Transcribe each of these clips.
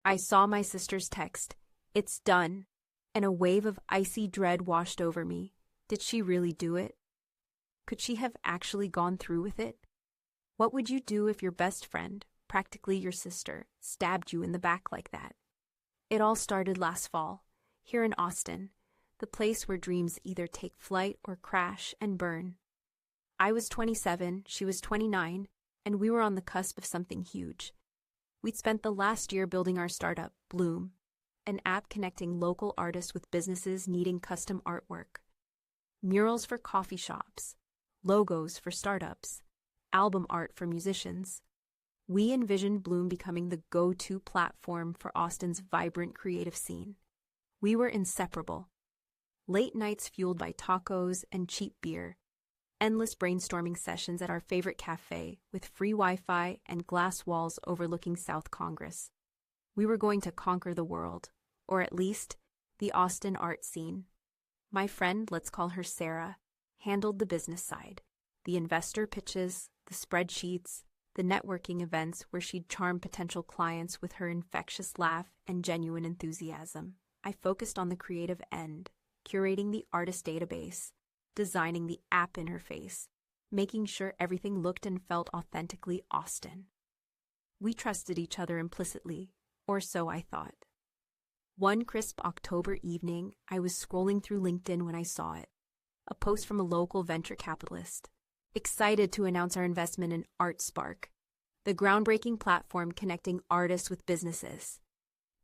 I saw my sister's text. "It's done." And a wave of icy dread washed over me. Did she really do it? Could she have actually gone through with it? What would you do if your best friend, practically your sister, stabbed you in the back like that? It all started last fall, here in Austin, the place where dreams either take flight or crash and burn. I was 27, she was 29, and we were on the cusp of something huge. We'd spent the last year building our startup, Bloom, an app connecting local artists with businesses needing custom artwork. Murals for coffee shops, logos for startups, album art for musicians. We envisioned Bloom becoming the go-to platform for Austin's vibrant creative scene. We were inseparable. Late nights fueled by tacos and cheap beer, endless brainstorming sessions at our favorite cafe with free Wi-Fi and glass walls overlooking South Congress. We were going to conquer the world, or at least the Austin art scene. My friend, let's call her Sarah, handled the business side, the investor pitches, the spreadsheets, the networking events where she'd charm potential clients with her infectious laugh and genuine enthusiasm. I focused on the creative end, curating the artist database, designing the app interface, making sure everything looked and felt authentically Austin. We trusted each other implicitly, or so I thought. One crisp October evening, I was scrolling through LinkedIn when I saw it. A post from a local venture capitalist, excited to announce our investment in ArtSpark, the groundbreaking platform connecting artists with businesses.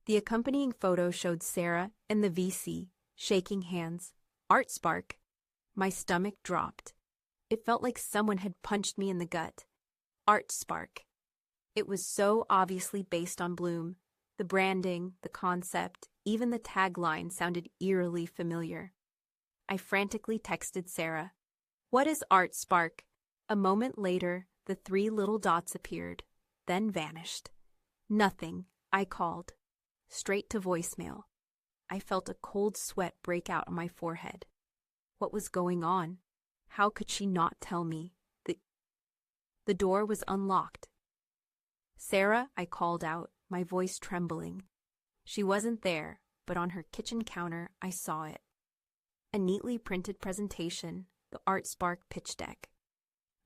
The accompanying photo showed Sarah and the VC shaking hands. ArtSpark. My stomach dropped. It felt like someone had punched me in the gut. ArtSpark. It was so obviously based on Bloom. The branding, the concept, even the tagline sounded eerily familiar. I frantically texted Sarah. "What is ArtSpark?" A moment later, the 3 little dots appeared, then vanished. "Nothing," I called. Straight to voicemail. I felt a cold sweat break out on my forehead. What was going on? How could she not tell me? The door was unlocked. "Sarah," I called out, my voice trembling. She wasn't there, but on her kitchen counter I saw it. A neatly printed presentation, the ArtSpark pitch deck.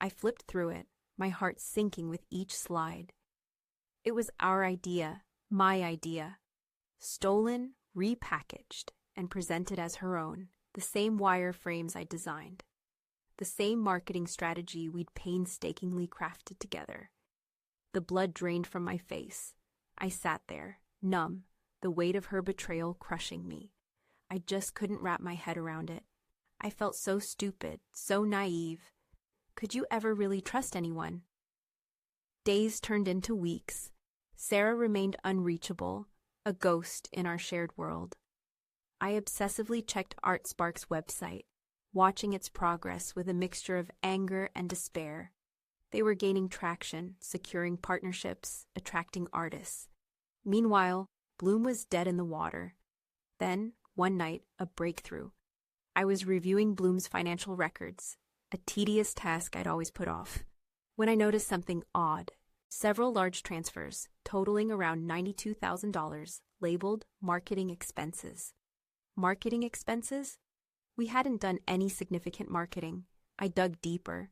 I flipped through it, my heart sinking with each slide. It was our idea, my idea. Stolen, repackaged, and presented as her own, the same wireframes I designed. The same marketing strategy we'd painstakingly crafted together. The blood drained from my face. I sat there, numb, the weight of her betrayal crushing me. I just couldn't wrap my head around it. I felt so stupid, so naive. Could you ever really trust anyone? Days turned into weeks. Sarah remained unreachable, a ghost in our shared world. I obsessively checked ArtSpark's website, watching its progress with a mixture of anger and despair. They were gaining traction, securing partnerships, attracting artists. Meanwhile, Bloom was dead in the water. Then, one night, a breakthrough. I was reviewing Bloom's financial records, a tedious task I'd always put off, when I noticed something odd. Several large transfers, totaling around $92,000, labeled marketing expenses. Marketing expenses? We hadn't done any significant marketing. I dug deeper.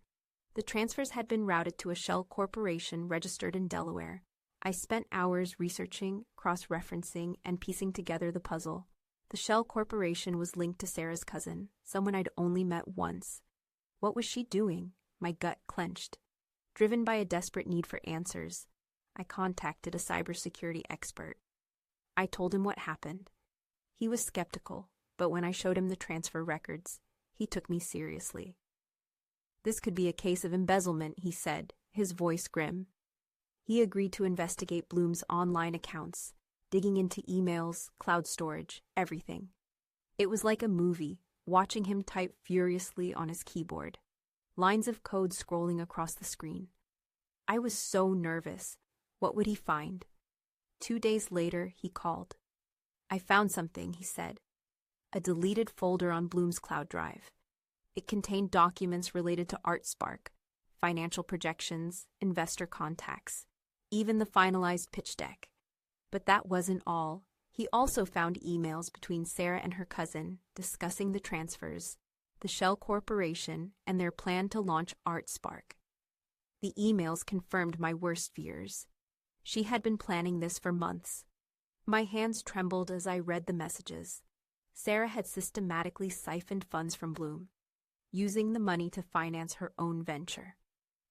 The transfers had been routed to a shell corporation registered in Delaware. I spent hours researching, cross-referencing, and piecing together the puzzle. The shell corporation was linked to Sarah's cousin, someone I'd only met once. What was she doing? My gut clenched. Driven by a desperate need for answers, I contacted a cybersecurity expert. I told him what happened. He was skeptical, but when I showed him the transfer records, he took me seriously. "This could be a case of embezzlement," he said, his voice grim. He agreed to investigate Bloom's online accounts, digging into emails, cloud storage, everything. It was like a movie, watching him type furiously on his keyboard, lines of code scrolling across the screen. I was so nervous. What would he find? 2 days later, he called. "I found something," he said. A deleted folder on Bloom's cloud drive. It contained documents related to ArtSpark, financial projections, investor contacts, even the finalized pitch deck. But that wasn't all. He also found emails between Sarah and her cousin discussing the transfers, the Shell Corporation, and their plan to launch ArtSpark. The emails confirmed my worst fears. She had been planning this for months. My hands trembled as I read the messages. Sarah had systematically siphoned funds from Bloom, using the money to finance her own venture.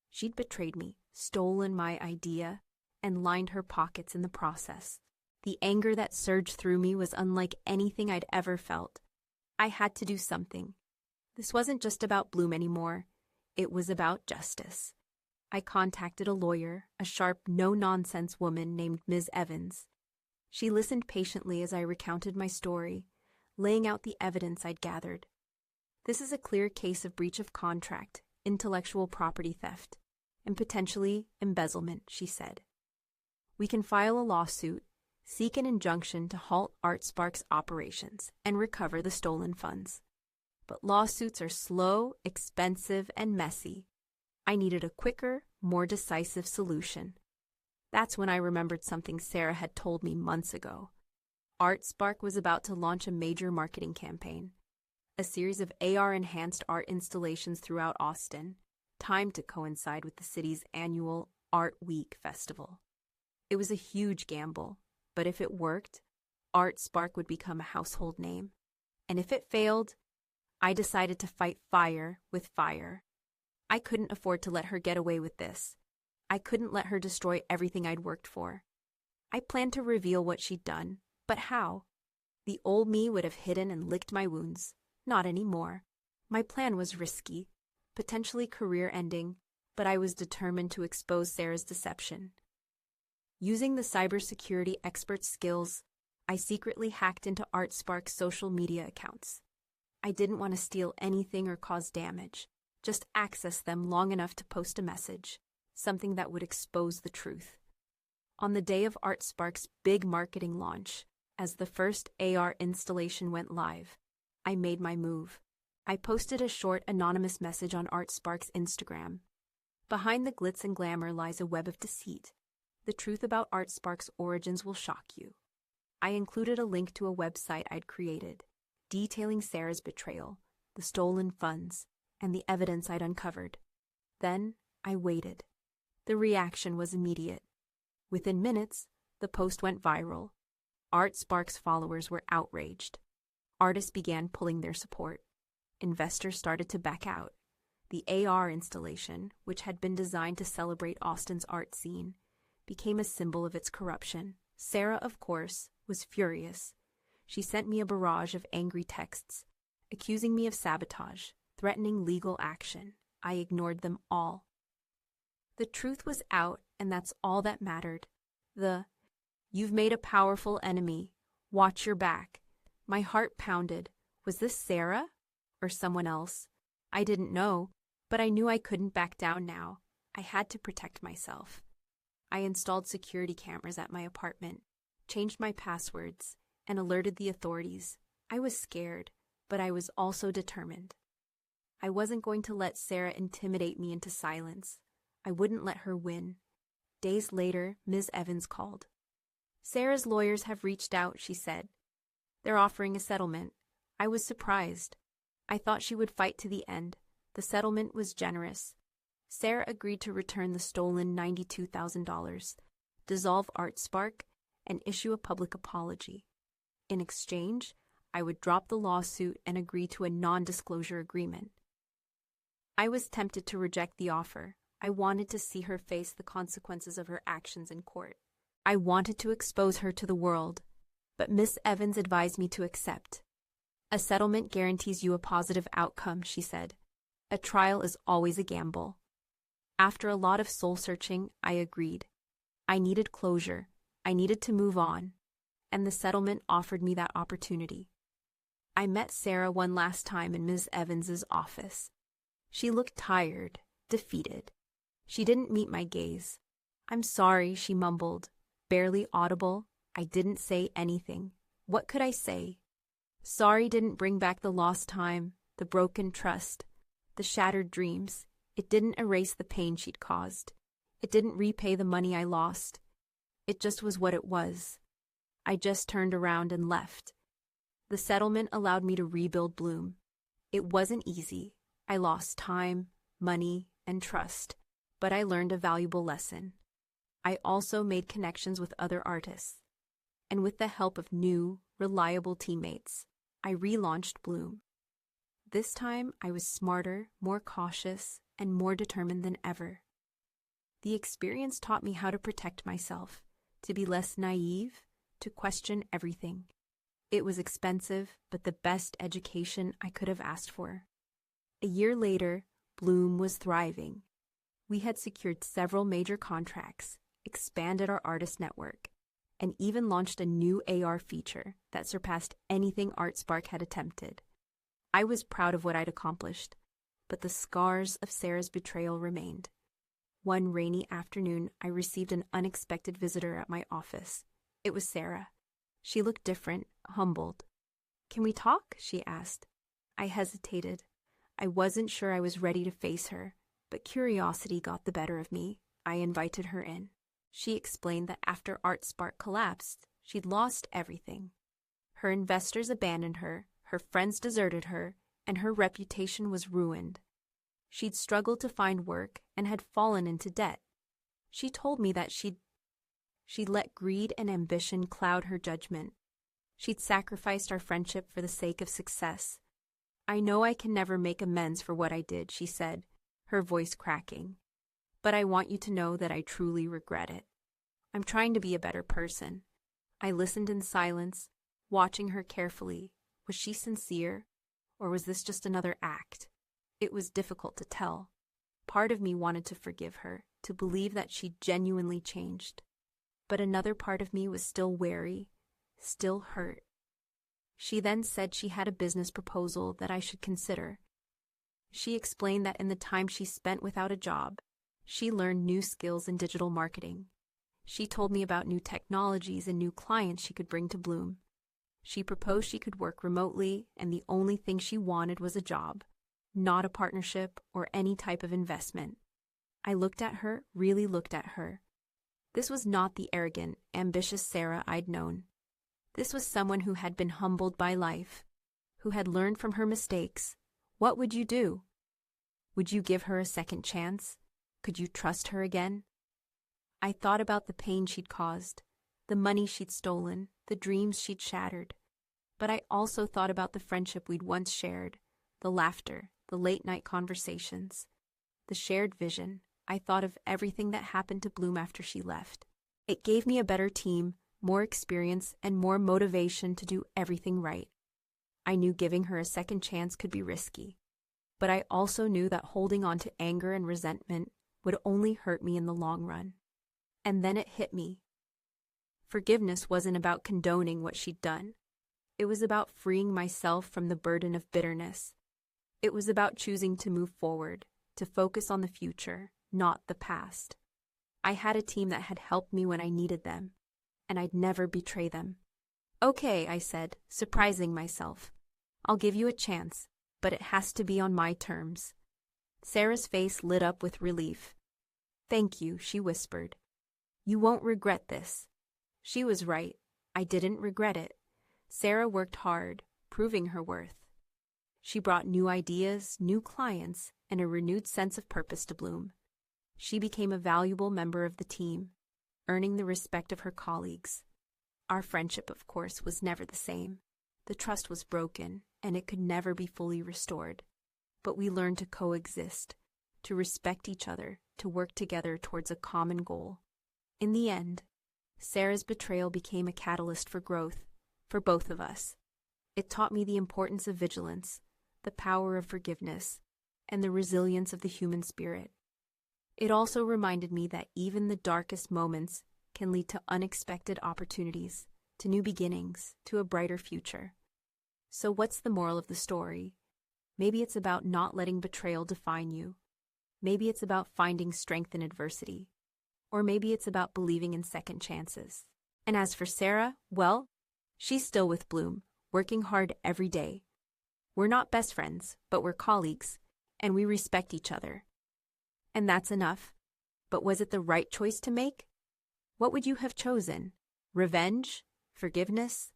She'd betrayed me, stolen my idea, and lined her pockets in the process. The anger that surged through me was unlike anything I'd ever felt. I had to do something. This wasn't just about Bloom anymore. It was about justice. I contacted a lawyer, a sharp, no-nonsense woman named Ms. Evans. She listened patiently as I recounted my story, laying out the evidence I'd gathered. This is a clear case of breach of contract, intellectual property theft, and potentially embezzlement, she said. We can file a lawsuit, seek an injunction to halt ArtSpark's operations, and recover the stolen funds. But lawsuits are slow, expensive, and messy. I needed a quicker, more decisive solution. That's when I remembered something Sarah had told me months ago. ArtSpark was about to launch a major marketing campaign, a series of AR-enhanced art installations throughout Austin, timed to coincide with the city's annual Art Week festival. It was a huge gamble, but if it worked, ArtSpark would become a household name. And if it failed, I decided to fight fire with fire. I couldn't afford to let her get away with this. I couldn't let her destroy everything I'd worked for. I planned to reveal what she'd done, but how? The old me would have hidden and licked my wounds. Not anymore. My plan was risky, potentially career-ending, but I was determined to expose Sarah's deception. Using the cybersecurity expert's skills, I secretly hacked into ArtSpark's social media accounts. I didn't want to steal anything or cause damage, just access them long enough to post a message, something that would expose the truth. On the day of ArtSpark's big marketing launch, as the first AR installation went live, I made my move. I posted a short, anonymous message on ArtSpark's Instagram. Behind the glitz and glamour lies a web of deceit. The truth about ArtSpark's origins will shock you. I included a link to a website I'd created, detailing Sarah's betrayal, the stolen funds, and the evidence I'd uncovered. Then I waited. The reaction was immediate. Within minutes, the post went viral. ArtSpark's followers were outraged. Artists began pulling their support. Investors started to back out. The AR installation, which had been designed to celebrate Austin's art scene, became a symbol of its corruption. Sarah, of course, was furious. She sent me a barrage of angry texts, accusing me of sabotage, threatening legal action. I ignored them all. The truth was out, and that's all that mattered. "You've made a powerful enemy. Watch your back." My heart pounded. Was this Sarah? Or someone else? I didn't know, but I knew I couldn't back down now. I had to protect myself. I installed security cameras at my apartment, changed my passwords, and alerted the authorities. I was scared, but I was also determined. I wasn't going to let Sarah intimidate me into silence. I wouldn't let her win. Days later, Ms. Evans called. "Sarah's lawyers have reached out," she said. "They're offering a settlement." I was surprised. I thought she would fight to the end. The settlement was generous. Sarah agreed to return the stolen $92,000, dissolve ArtSpark, and issue a public apology. In exchange, I would drop the lawsuit and agree to a non-disclosure agreement. I was tempted to reject the offer. I wanted to see her face the consequences of her actions in court. I wanted to expose her to the world, but Miss Evans advised me to accept. "A settlement guarantees you a positive outcome," she said. "A trial is always a gamble." After a lot of soul-searching, I agreed. I needed closure. I needed to move on, and the settlement offered me that opportunity. I met Sarah one last time in Ms. Evans's office. She looked tired, defeated. She didn't meet my gaze. "I'm sorry," she mumbled, barely audible. I didn't say anything. What could I say? Sorry didn't bring back the lost time, the broken trust, the shattered dreams. It didn't erase the pain she'd caused. It didn't repay the money I lost. It just was what it was. I just turned around and left. The settlement allowed me to rebuild Bloom. It wasn't easy. I lost time, money, and trust, but I learned a valuable lesson. I also made connections with other artists, and with the help of new, reliable teammates, I relaunched Bloom. This time, I was smarter, more cautious, and more determined than ever. The experience taught me how to protect myself, to be less naive, to question everything. It was expensive, but the best education I could have asked for. A year later, Bloom was thriving. We had secured several major contracts, expanded our artist network, and even launched a new AR feature that surpassed anything ArtSpark had attempted. I was proud of what I'd accomplished, but the scars of Sarah's betrayal remained. One rainy afternoon, I received an unexpected visitor at my office. It was Sarah. She looked different, humbled. "Can we talk?" she asked. I hesitated. I wasn't sure I was ready to face her, but curiosity got the better of me. I invited her in. She explained that after ArtSpark collapsed, she'd lost everything. Her investors abandoned her friends deserted her, and her reputation was ruined. She'd struggled to find work and had fallen into debt. She told me that she'd let greed and ambition cloud her judgment. She'd sacrificed our friendship for the sake of success. "I know I can never make amends for what I did," she said, her voice cracking. "But I want you to know that I truly regret it. I'm trying to be a better person." I listened in silence, watching her carefully. Was she sincere, or was this just another act? It was difficult to tell. Part of me wanted to forgive her, to believe that she'd genuinely changed. But another part of me was still wary, still hurt. She then said she had a business proposal that I should consider. She explained that in the time she spent without a job, she learned new skills in digital marketing. She told me about new technologies and new clients she could bring to Bloom. She proposed she could work remotely, and the only thing she wanted was a job, not a partnership or any type of investment. I looked at her, really looked at her. This was not the arrogant, ambitious Sarah I'd known. This was someone who had been humbled by life, who had learned from her mistakes. What would you do? Would you give her a second chance? Could you trust her again? I thought about the pain she'd caused, the money she'd stolen, the dreams she'd shattered. But I also thought about the friendship we'd once shared, the laughter, the late-night conversations, the shared vision. I thought of everything that happened to Bloom after she left. It gave me a better team, more experience, and more motivation to do everything right. I knew giving her a second chance could be risky, but I also knew that holding on to anger and resentment would only hurt me in the long run. And then it hit me. Forgiveness wasn't about condoning what she'd done. It was about freeing myself from the burden of bitterness. It was about choosing to move forward, to focus on the future, not the past. I had a team that had helped me when I needed them, and I'd never betray them. "Okay," I said, surprising myself. "I'll give you a chance, but it has to be on my terms." Sarah's face lit up with relief. "Thank you," she whispered. "You won't regret this." She was right. I didn't regret it. Sarah worked hard, proving her worth. She brought new ideas, new clients, and a renewed sense of purpose to Bloom. She became a valuable member of the team, earning the respect of her colleagues. Our friendship, of course, was never the same. The trust was broken, and it could never be fully restored. But we learned to coexist, to respect each other, to work together towards a common goal. In the end, Sarah's betrayal became a catalyst for growth, for both of us. It taught me the importance of vigilance, the power of forgiveness, and the resilience of the human spirit. It also reminded me that even the darkest moments can lead to unexpected opportunities, to new beginnings, to a brighter future. So what's the moral of the story? Maybe it's about not letting betrayal define you. Maybe it's about finding strength in adversity. Or maybe it's about believing in second chances. And as for Sarah, well, she's still with Bloom, working hard every day. We're not best friends, but we're colleagues, and we respect each other. And that's enough. But was it the right choice to make? What would you have chosen? Revenge? Forgiveness?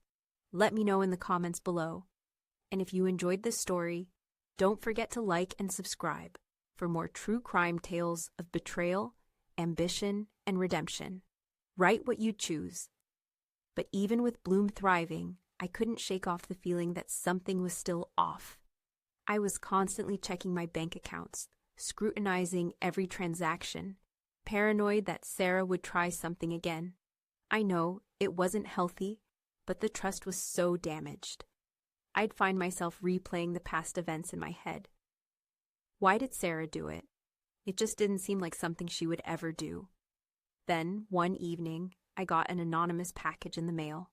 Let me know in the comments below. And if you enjoyed this story, don't forget to like and subscribe for more true crime tales of betrayal, ambition, and redemption. Write what you choose. But even with Bloom thriving, I couldn't shake off the feeling that something was still off. I was constantly checking my bank accounts, scrutinizing every transaction, paranoid that Sarah would try something again. I know it wasn't healthy, but the trust was so damaged. I'd find myself replaying the past events in my head. Why did Sarah do it? It just didn't seem like something she would ever do. Then, one evening, I got an anonymous package in the mail.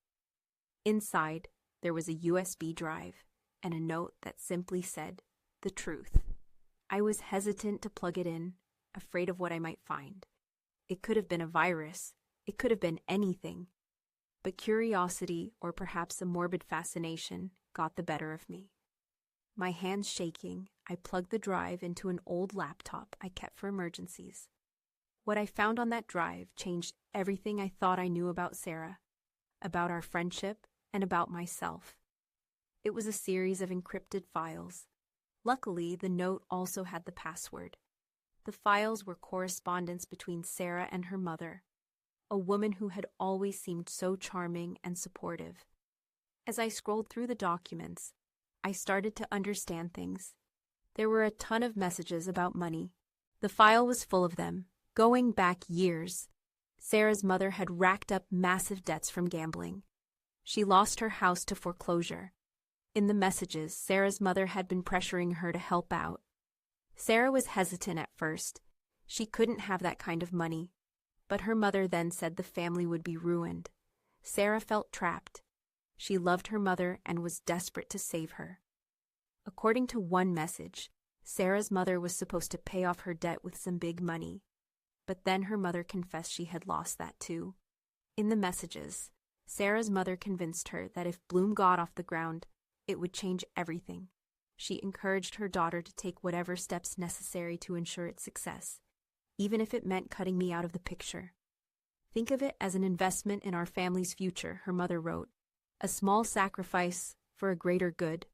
Inside, there was a USB drive and a note that simply said, "The truth." I was hesitant to plug it in, afraid of what I might find. It could have been a virus. It could have been anything. But curiosity, or perhaps a morbid fascination, got the better of me. My hands shaking, I plugged the drive into an old laptop I kept for emergencies. What I found on that drive changed everything I thought I knew about Sarah, about our friendship, and about myself. It was a series of encrypted files. Luckily, the note also had the password. The files were correspondence between Sarah and her mother, a woman who had always seemed so charming and supportive. As I scrolled through the documents, I started to understand things. There were a ton of messages about money. The file was full of them, going back years. Sarah's mother had racked up massive debts from gambling. She lost her house to foreclosure. In the messages, Sarah's mother had been pressuring her to help out. Sarah was hesitant at first. She couldn't have that kind of money. But her mother then said the family would be ruined. Sarah felt trapped. She loved her mother and was desperate to save her. According to one message, Sarah's mother was supposed to pay off her debt with some big money. But then her mother confessed she had lost that too. In the messages, Sarah's mother convinced her that if Bloom got off the ground, it would change everything. She encouraged her daughter to take whatever steps necessary to ensure its success, even if it meant cutting me out of the picture. "Think of it as an investment in our family's future," her mother wrote. "A small sacrifice for a greater good.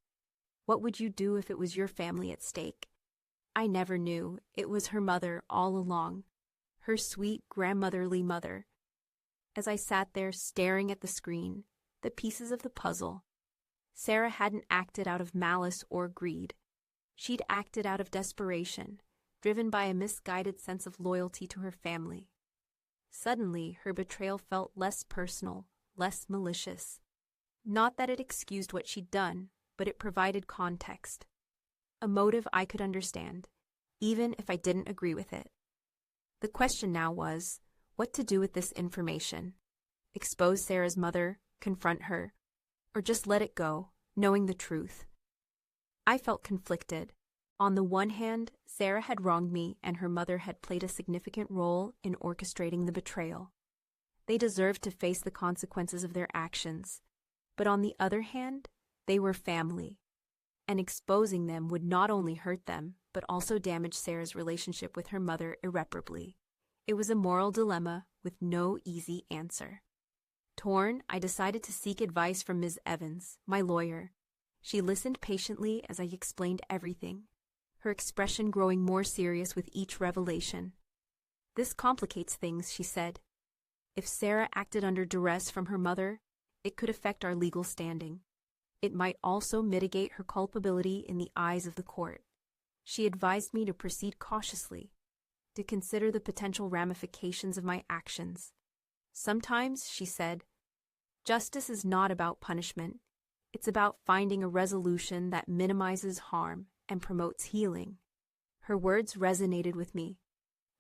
What would you do if it was your family at stake?" I never knew it was her mother all along, her sweet grandmotherly mother. As I sat there staring at the screen, the pieces of the puzzle, Sarah hadn't acted out of malice or greed. She'd acted out of desperation, driven by a misguided sense of loyalty to her family. Suddenly, her betrayal felt less personal, less malicious. Not that it excused what she'd done, but it provided context. A motive I could understand, even if I didn't agree with it. The question now was, what to do with this information? Expose Sarah's mother, confront her, or just let it go, knowing the truth? I felt conflicted. On the one hand, Sarah had wronged me and her mother had played a significant role in orchestrating the betrayal. They deserved to face the consequences of their actions. But on the other hand, they were family, and exposing them would not only hurt them, but also damage Sarah's relationship with her mother irreparably. It was a moral dilemma with no easy answer. Torn, I decided to seek advice from Ms. Evans, my lawyer. She listened patiently as I explained everything, her expression growing more serious with each revelation. "This complicates things," she said. "If Sarah acted under duress from her mother, it could affect our legal standing. It might also mitigate her culpability in the eyes of the court." She advised me to proceed cautiously, to consider the potential ramifications of my actions. "Sometimes," she said, "justice is not about punishment. It's about finding a resolution that minimizes harm and promotes healing." Her words resonated with me.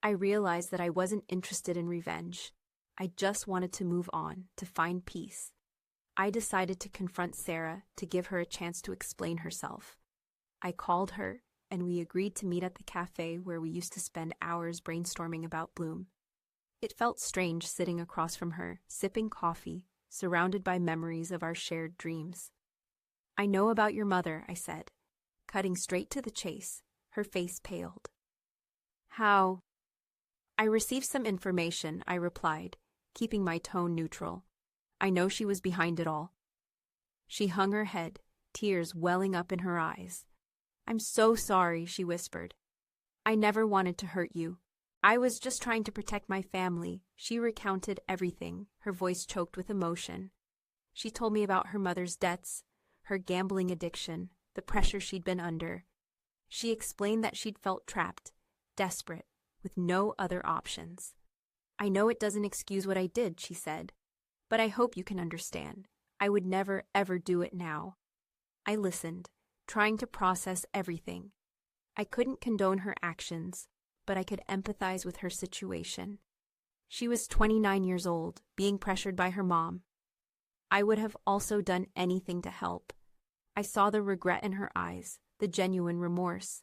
I realized that I wasn't interested in revenge. I just wanted to move on, to find peace. I decided to confront Sarah, to give her a chance to explain herself. I called her, and we agreed to meet at the cafe where we used to spend hours brainstorming about Bloom. It felt strange sitting across from her, sipping coffee, surrounded by memories of our shared dreams. "I know about your mother," I said, cutting straight to the chase. Her face paled. "How?" "I received some information," I replied, keeping my tone neutral. I know she was behind it all. She hung her head, tears welling up in her eyes. I'm so sorry, she whispered. I never wanted to hurt you. I was just trying to protect my family. She recounted everything, her voice choked with emotion. She told me about her mother's debts, her gambling addiction, the pressure she'd been under. She explained that she'd felt trapped, desperate, with no other options. I know it doesn't excuse what I did, she said, but I hope you can understand. I would never, ever do it now. I listened, trying to process everything. I couldn't condone her actions, but I could empathize with her situation. She was 29 years old, being pressured by her mom. I would have also done anything to help. I saw the regret in her eyes, the genuine remorse,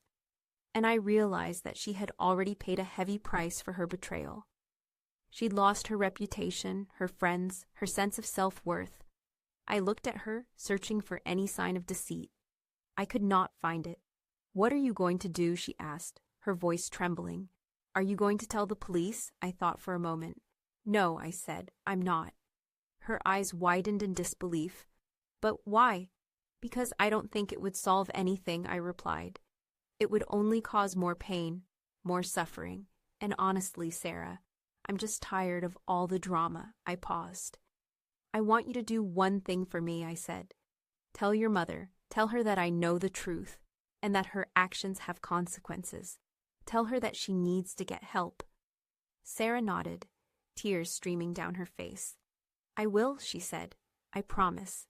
and I realized that she had already paid a heavy price for her betrayal. She'd lost her reputation, her friends, her sense of self-worth. I looked at her, searching for any sign of deceit. I could not find it. What are you going to do? She asked, her voice trembling. Are you going to tell the police? I thought for a moment. No, I said, I'm not. Her eyes widened in disbelief. But why? Because I don't think it would solve anything, I replied. It would only cause more pain, more suffering. And honestly, Sarah, I'm just tired of all the drama. I paused. I want you to do one thing for me, I said. Tell your mother. Tell her that I know the truth and that her actions have consequences. Tell her that she needs to get help. Sarah nodded, tears streaming down her face. I will, she said. I promise.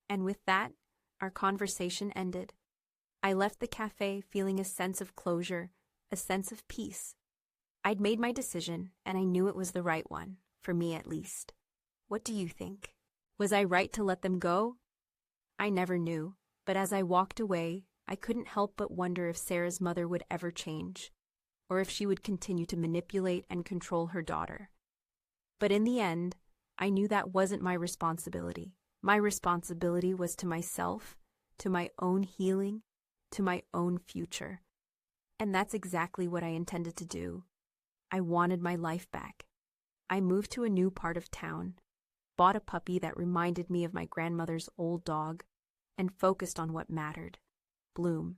And with that, our conversation ended. I left the cafe feeling a sense of closure, a sense of peace. I'd made my decision, and I knew it was the right one, for me at least. What do you think? Was I right to let them go? I never knew, but as I walked away, I couldn't help but wonder if Sarah's mother would ever change, or if she would continue to manipulate and control her daughter. But in the end, I knew that wasn't my responsibility. My responsibility was to myself, to my own healing, to my own future. And that's exactly what I intended to do. I wanted my life back. I moved to a new part of town, bought a puppy that reminded me of my grandmother's old dog, and focused on what mattered: Bloom.